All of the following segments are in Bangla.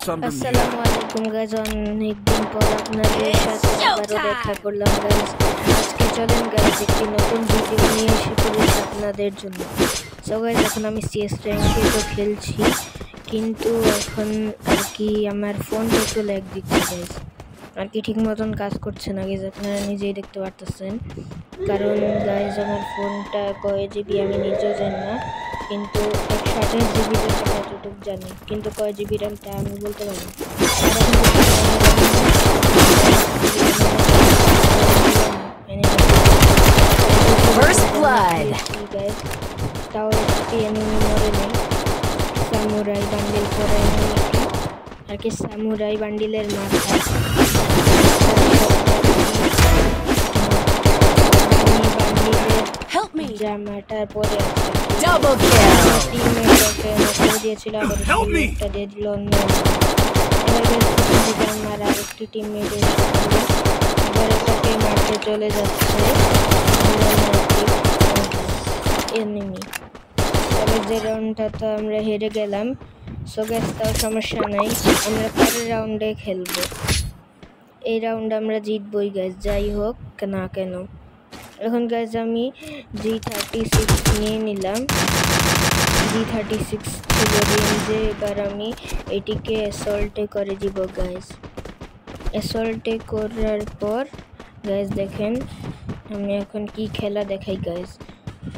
something here. আসসালামু আলাইকুম গাইজ, অনেকদিন পর আপনাদের সাথে আবারও দেখা করলাম গাইজ। আজকে চলেন গাইজ একটি নতুন ভিডিও নিয়ে এসে পড়েছি আপনাদের জন্য। সো গাইজ এখন আমি সিএস র্যাঙ্কে তো খেলছি, কিন্তু এখন আর কি আমার ফোনটা একটু ল্যাগ দিচ্ছে গাইজ, আর কি ঠিক মতন কাজ করছে না গাইজ, আপনারা নিজেই দেখতে পারতেছেন। কারণ গাইজ আমার ফোনটা কয় জিবি আমি নিজেও জানি না, কিন্তু 128 জিবি র্যাম এতটুকু জানি, কিন্তু কয় জিবি র্যাম তা আমি বলতে পারি না। তাও একটি এনিমি মরে নেই, সামুরাই বান্ডিল করে এনিমিটি, আর কি সামুরাই বান্ডিলের মাথা জামাটার পরে দিয়েছিল, আবার দিয়ে দিল অন্য। এবার আমার আরেকটি টিমমেট এবার এটাকে মারতে চলে যাচ্ছে এনিমি। তবে যে রাউন্ডটা তো আমরা হেরে গেলাম, সো গাইস তাও সমস্যা নাই, আমরা পরের রাউন্ডে খেলবো। এই রাউন্ড আমরা জিতবই গাইস, যাই হোক না কেন। এখন গাইজ আমি G36 নিয়ে নিলাম, G36 ছিল রেঞ্জে। এবার আমি এটিকে অ্যাসল্টে করে দিব গাইজ। অ্যাসল্টে করার পর গাইজ দেখেন আমি এখন কি খেলা দেখাই গাইজ।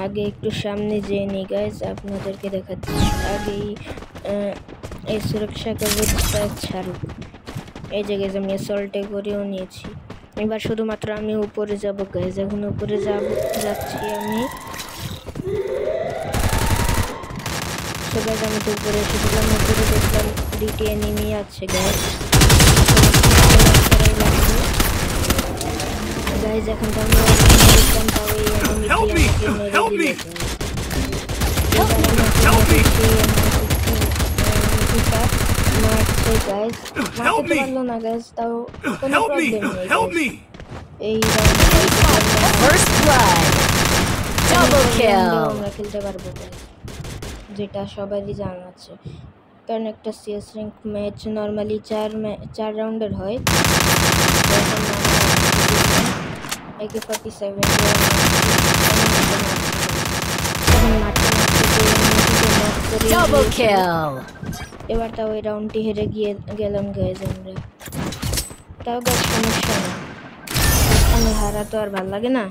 আগে একটু সামনে যেয়ে নিই গাইজ, আপনাদেরকে দেখাচ্ছি। আগেই এই সুরক্ষা কবচটা ছাড়ুক। এই যে গাইজ আমি অ্যাসল্টে করেও নিয়েছি। এবার শুধুমাত্র আমি উপরে যাব গাইজ, এখন উপরে যাচ্ছি আমি। সবাই আমি তো উপরে এসে গেলাম, উপরে দেখলাম দুটি এনিমি আছে গাইজ। গাইজ এখন তো আমরা দেখলাম তাও এই এনিমিটি আমাকে মেরে দিল। মারছে গাইজ, মারতে পারলো না গাইজ, তাও কোনো প্রবলেম নেই। এই আমরা খেলতে পারবো যেটা সবারই জানা আছে, কারণ একটা সিএস র্যাঙ্ক ম্যাচ নর্মালি 4 রাউন্ডের হয়। AK-47 এবার তাও এই রাউন্ডটি হেরে গেলাম গাইজ আমরা। তাও গাইজ সমস্যা না, আমি হারা তো আর ভাল লাগে না,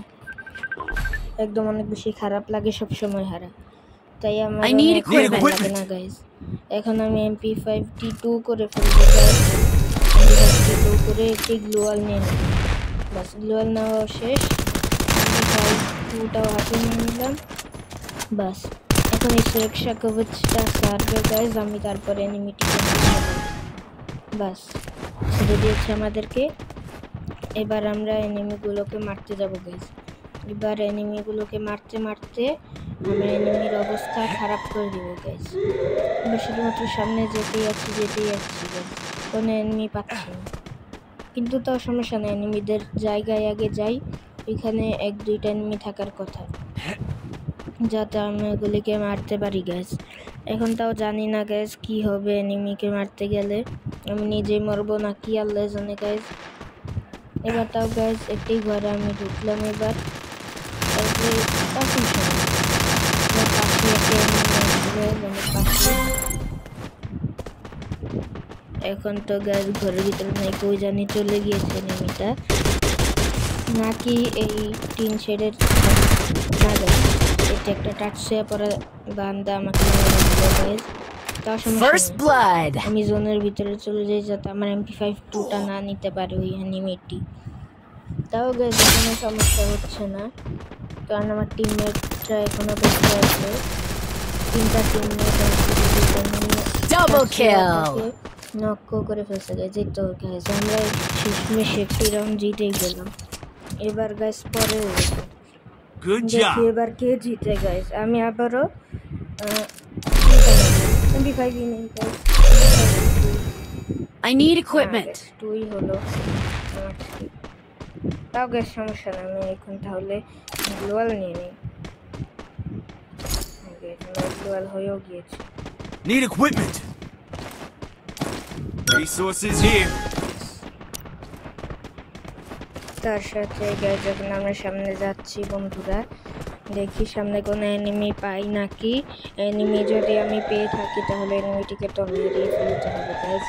একদম অনেক বেশি খারাপ লাগে সব সময় হারা, তাই আমার ভালো লাগে না গাইজ। এখন আমি MP5T2 করে ফেলবো গাইজ, MP5T2 করে একটি গ্লোয়াল নিয়ে নিই। বাস গ্লোয়াল নেওয়া শেষ, MP5T2টাও হাতে নিয়ে নিলাম। বাস এখন এই সুরক্ষা কবচটা সারবে গাইজ, আমি তারপরে এনিমিটিকে বাস ছেড়ে দিয়েছে আমাদেরকে। এবার আমরা এনিমিগুলোকে মারতে যাব গাইজ। এবার এনিমিগুলোকে মারতে মারতে আমরা এনিমির অবস্থা খারাপ করে দিব গাইজ। আমরা শুধুমাত্র সামনে যেতেই যাচ্ছি গাইজ, কোনো এনিমি পাচ্ছি না, কিন্তু তাও সমস্যা নেই, এনিমিদের জায়গায় আগে যাই, এখানে 1-2টা এনিমি থাকার কথা, যাতে আমি ওগুলিকে মারতে পারি গাইজ। এখন তাও জানি না গাইজ কি হবে এনিমিকে মারতে গেলে, আমি নিজেই মরবো না কি আল্লাহ জানে গাইজ। এবার তাও গাইজ একটি ঘরে আমি ঢুকলাম। এবার এখন তো গাইজ ঘরের ভিতরে নাই, কই জানি চলে গিয়েছে এনিমিটা, নাকি এই টিন শেডের না গাইজ, এটা একটা টাটসে পরে বান্দা আমাকে গাইজ। আমি জোনের ভিতরে চলে যাই যাতে আমার MP5T2টা না নিতে পারে ওই এনিমিটি। তাও গাইজ কোনো সমস্যা হচ্ছে না, কারণ আমার টিমমেটরা এখনো বেঁচে আছে, 3টা টিমমেট নক করে ফেলছে গাইজ। এই তো গাইজ আমরা শেষমেশ একটি রাউন্ড জিতেই গেলাম। এবার গাইজ পরে দেখি এবার কে জিতে গাইজ। আমি আবারও MP5 নেই গাইজ, I need equipment। তুই হলো তাও গাইজ সমস্যা না, আমি এখন তাহলে গ্লোয়াল নিয়ে নিই। গ্লোয়াল হয়েও গিয়েছে। Need equipment. Resources here. তার সাথে গাইজ যখন আমরা সামনে যাচ্ছি বন্ধুরা, দেখি সামনে কোনো এনিমি পাই নাকি। এনিমি যদি আমি পেয়ে থাকি তাহলে এনিমিটিকে তো মেরেই ফেলতে হবে গাইজ,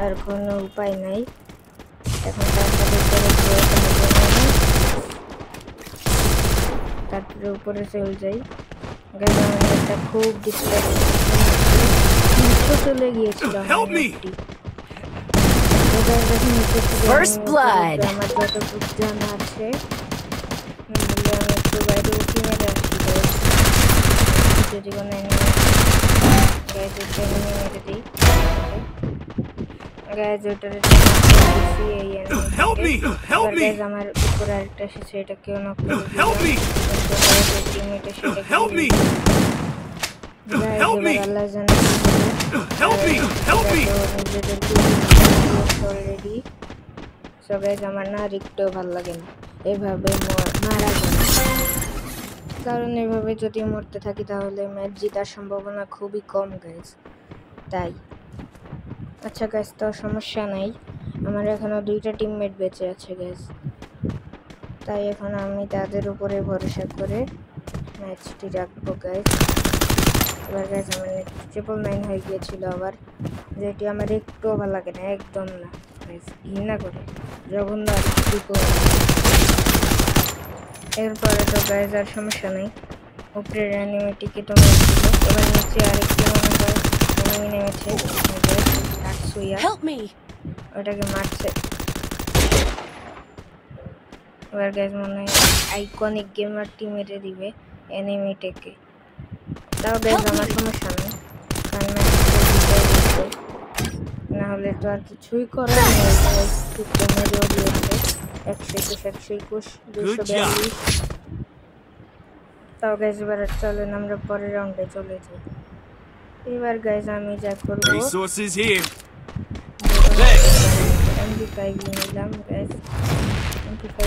আর কোনো উপায় নাই। এখন তারপরে উপরে চলে যাই গাইজ। আমার একটা খুব ডিস্টার্ব চলে গিয়েছিল First blood. আমার যতটুকু জানা আছে আমি একটু বাইরে উঠে মেরে আসি যদি কোনো এনিমি মেরে দিই গাইজ। ওইটার আমার উপরে আরেকটা এসেছে, এটা কেউ নক করে আল্লাহ জানে অলরেডি। সো গাইজ আমার না একটুও ভালো লাগে না এভাবে মারা যায়, কারণ এভাবে যদি মরতে থাকি তাহলে ম্যাচ জেতার সম্ভাবনা খুবই কম গাইজ। তাই আচ্ছা গাইজ, তো সমস্যা নাই, আমার এখনও 2টা টিমমেট বেঁচে আছে গাইজ। তাই এখন আমি তাদের উপরে ভরসা করে ম্যাচটি রাখবো গাইজ। এবার গাইজ আমার 999 হয়ে গিয়েছিল আবার, যেটি আমার একটুও ভালো লাগে না, একদম না গাইজ, ঘৃণা করে জঘন্য আর কিছু। এরপরে তো গাইজ আর সমস্যা নেই, উপরের অ্যানিমেটিকে তো মেরেছিল। এবার নিচে আরেকটি মনে হয় এনিমি নেমেছে, ওটাকে মারছে। এবার গাইজ মনে হয় আইকনিক গেমারটি মেরে দিবে এনিমিটাকে। তাও গাইজ আমার সমস্যা নেই, কারণ না হলে তো আর কিছুই করার নেই। মেরেও দিয়েছে 121, 121, 242। তাও গাইজ এবার চলেন আমরা পরের রাউন্ডে চলে যাই। এবার গাইজ আমি যা করবো MP5 নিলাম গাইজ, MP5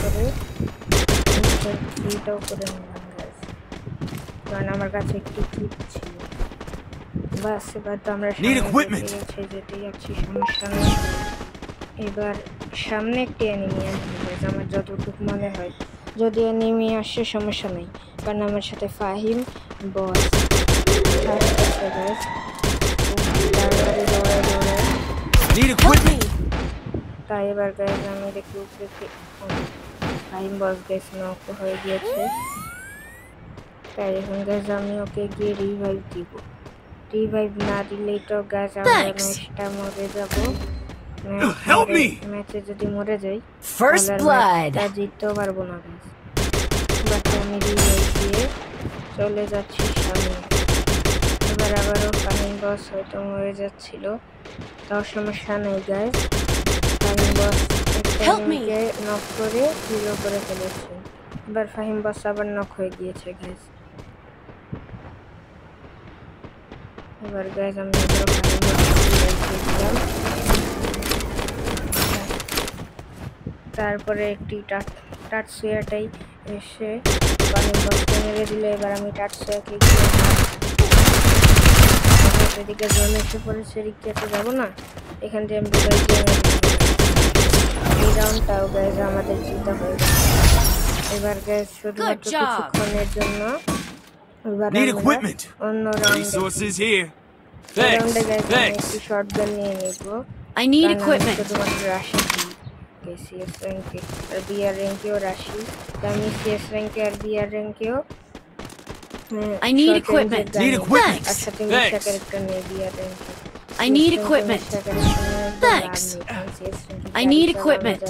করে MP3টাও করে নিলাম গাইজ, কারণ আমার কাছে একটু কিট ছিল। বাস এবার তো আমরা যেতে যাচ্ছি, সমস্যা নেই। এবার সামনে একটি এনিমি আসবে গাইজ, আমার যতটুকু মনে হয়। যদি এনিমি আসে সমস্যা নেই, কারণ আমার সাথে ফাহিম বস আছে গাইজ। তাই এবার গাইজ আমি দেখি ফাহিম বস গাইজ নক হয়ে গিয়েছে। তাই এখন গাইজ আমি ওকে গিয়ে রিভাইভ দিব। রিভাইভ না দিলেই তো গাইজ আমরা ম্যাচটা মরে যাব। ম্যাচে যদি মরে যাই তা জিততেও পারবো না গাইজ। বাট আমি রিভাইভ দিয়ে চলে যাচ্ছি সামনে। এবার আবারও ফাহিম বস হয়তো মরে যাচ্ছিল, তাও সমস্যা নেই গাইজ। ফাহিম বস একটা নক করে 0 করে ফেলেছে। এবার ফাহিম বস আবার নক হয়ে গিয়েছে গাইজ। এবার গাইজ আমি তারপরে একটি টাটসুয়াটাই এসে ফাহিম বসকে মেরে দিল। এবার আমি টাটসুয়াকে গিয়ে এদিকে জল এসে পড়েছে, রিক্তিয়াতে যাবো না, এখান থেকে আমি এই রাউন্ডটাও গাইজ আমাদের জিতা হয়ে গেছে। এবার গাইজ শুধুমাত্র কিছুক্ষণের জন্য এবার অন্য রাউন্ডে গাইজ একটি শটগান নিয়ে নিবো। শুধুমাত্র রাশি সিএস র্যাঙ্কে আর বিআর র্যাঙ্কেও রাশি, আমি সিএস র্যাঙ্কে আর বিআর র্যাঙ্কেও I need equipment. Thanks. I need equipment. Thanks. I need equipment.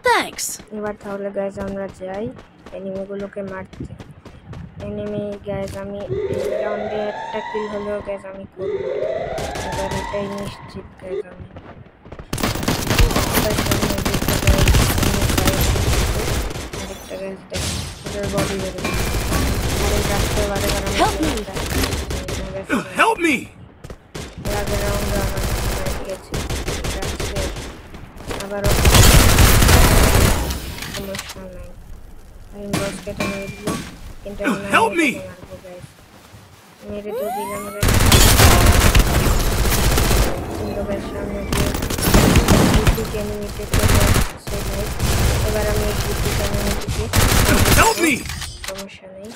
Thanks. এবার তাহলে গাইজ আমরা যাই এনিমিগুলোকে মারতে। এনিমি গাইজ আমি এই রাউন্ডে একটা কিল হলেও গাইজ আমি করব, এবার এটাই নিশ্চিত গাইজ। আমি আরেকটা গাইজ দেখ বডি বেরো। Help me! Help me! এনিমিতে চলে আসছে গাইস। এবার আমি এই দিকে নিতেছি, Help me! সমস্যা নেই।